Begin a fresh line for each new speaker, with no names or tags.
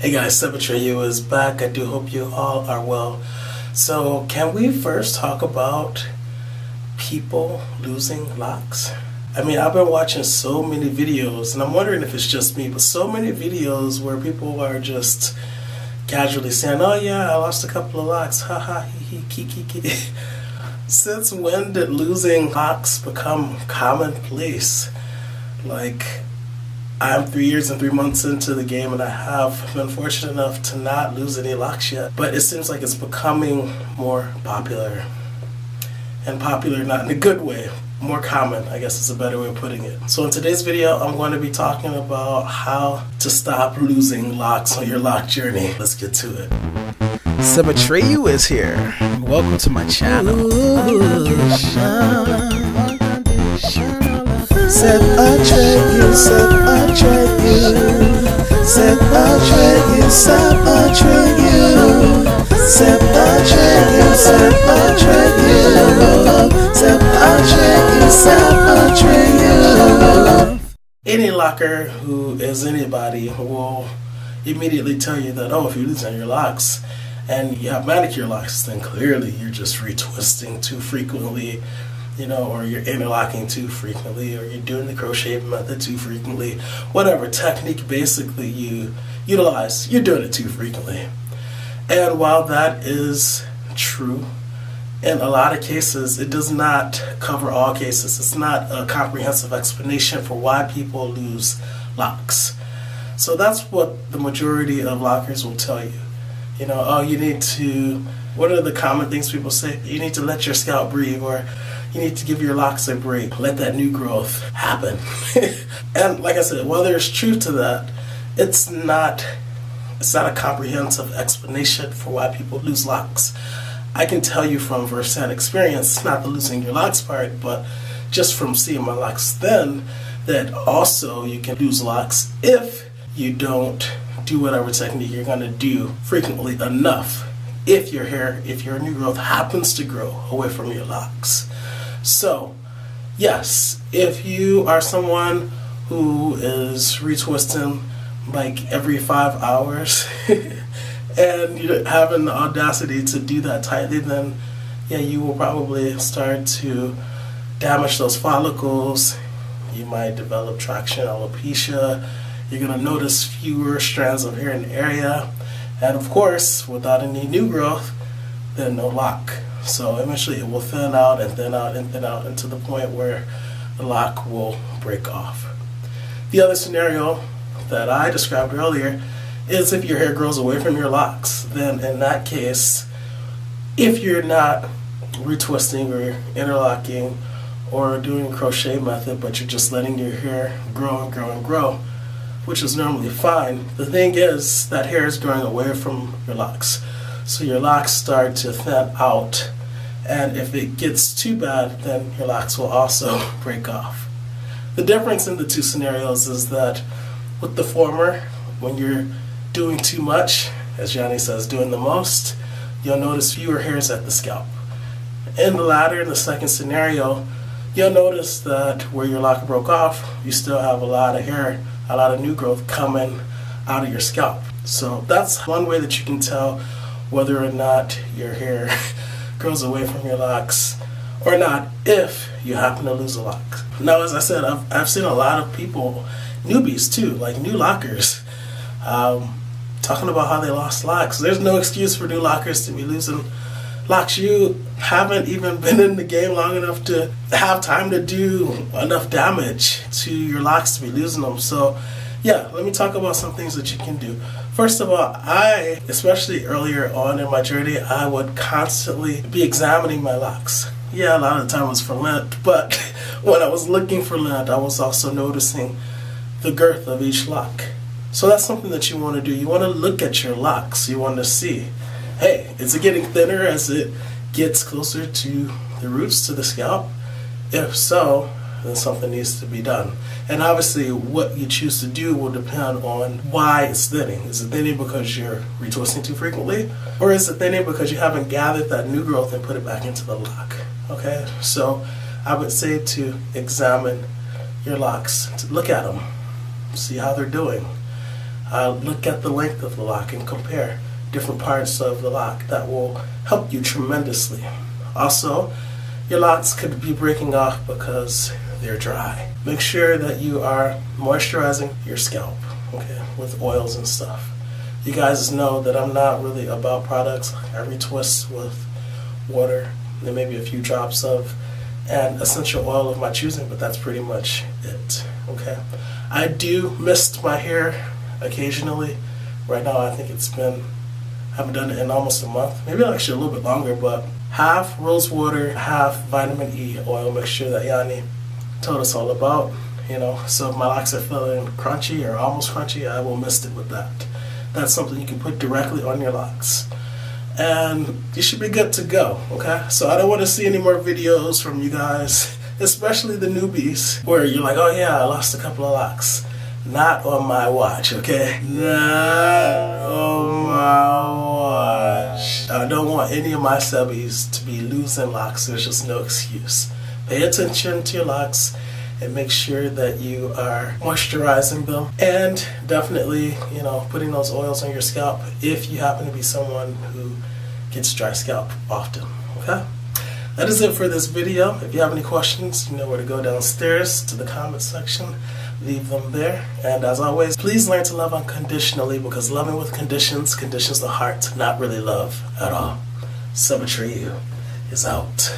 Hey guys, Sebbies is back. I do hope you all are well. So, can we first talk about people losing locks? I mean, I've been watching so many videos, and I'm wondering if it's just me, but so many videos where people are just casually saying, "Oh yeah, I lost a couple of locks, haha, hee hee, kiki." Since when did losing locks become commonplace? Like, I'm 3 years and 3 months into the game, and I have been fortunate enough to not lose any locks yet. But it seems like it's becoming more popular. And popular not in a good way. More common, I guess is a better way of putting it. So in today's video, I'm going to be talking about how to stop losing locks on your lock journey. Let's get to it.
Sebbies is here. Welcome to my channel.
Set a trade you, set a trade you. Set a trade you, set a trade you. Set a trade you, set a trade you. Set a trade you, set a trade you. Any locker who is anybody will immediately tell you that, oh, if you're losing your locks and you have manicure locks, then clearly you're just retwisting too frequently, or you're interlocking too frequently, or you're doing the crochet method too frequently. Whatever technique basically you utilize, you're doing it too frequently. And while that is true, in a lot of cases, it does not cover all cases. It's not a comprehensive explanation for why people lose locks. So that's what the majority of lockers will tell you. You need to, what are the common things people say? You need to let your scalp breathe, or you need to give your locks a break. Let that new growth happen. And like I said, while there's truth to that, it's not a comprehensive explanation for why people lose locks. I can tell you from first-hand experience, not the losing your locks part, but just from seeing my locks then, that also you can lose locks if you don't do whatever technique you're going to do frequently enough, if your new growth happens to grow away from your locks. So, yes, if you are someone who is retwisting like every 5 hours and you're having the audacity to do that tightly, then yeah, you will probably start to damage those follicles. You might develop traction alopecia. You're going to notice fewer strands of hair in the area. And of course, without any new growth, then no lock. So eventually it will thin out and thin out and thin out into the point where the lock will break off. The other scenario that I described earlier is if your hair grows away from your locks. Then in that case, if you're not retwisting or interlocking or doing a crochet method, but you're just letting your hair grow and grow and grow, which is normally fine, the thing is that hair is growing away from your locks. So your locks start to thin out, and if it gets too bad, then your locks will also break off. The difference in the two scenarios is that with the former, when you're doing too much, as Johnny says, doing the most, you'll notice fewer hairs at the scalp. In the latter, in the second scenario, you'll notice that where your lock broke off, you still have a lot of hair, a lot of new growth coming out of your scalp. So that's one way that you can tell whether or not your hair grows away from your locks or not, if you happen to lose a lock. Now, as I said, I've seen a lot of people, newbies too, like new lockers, talking about how they lost locks. There's no excuse for new lockers to be losing locks. You haven't even been in the game long enough to have time to do enough damage to your locks to be losing them. So yeah, let me talk about some things that you can do. First of all, especially earlier on in my journey, I would constantly be examining my locks. Yeah, a lot of the time it was for lint, but when I was looking for lint, I was also noticing the girth of each lock. So that's something that you want to do. You want to look at your locks. You want to see, hey, is it getting thinner as it gets closer to the roots, to the scalp? If so, then something needs to be done. And obviously what you choose to do will depend on why it's thinning. Is it thinning because you're retwisting too frequently? Or is it thinning because you haven't gathered that new growth and put it back into the lock? Okay, so I would say to examine your locks, to look at them, see how they're doing.
Look at the length of the lock and compare different parts of the lock. That will help you tremendously. Also, your locks could be breaking off because they're dry. Make sure that you are moisturizing your scalp, okay, with oils and stuff. You guys know that I'm not really about products. I retwist with water, there may be a few drops of an essential oil of my choosing, but that's pretty much it, okay? I do mist my hair occasionally. Right now I think I haven't done it in almost a month, maybe actually a little bit longer, but half rose water, half vitamin E oil mixture that Yanni told us all about, so if my locks are feeling crunchy or almost crunchy, I will mist it with that. That's something you can put directly on your locks. And you should be good to go, okay? So I don't want to see any more videos from you guys, especially the newbies, where you're like, oh yeah, I lost a couple of locks. Not on my watch, okay? Not on my watch. I don't want any of my Sebbies to be losing locks. There's just no excuse. Pay attention to your locks and make sure that you are moisturizing them, and definitely, putting those oils on your scalp if you happen to be someone who gets dry scalp often, okay? That is it for this video. If you have any questions, you know where to go downstairs to the comment section. Leave them there. And as always, please learn to love unconditionally, because loving with conditions conditions the heart, not really love at all. Sebbies is out.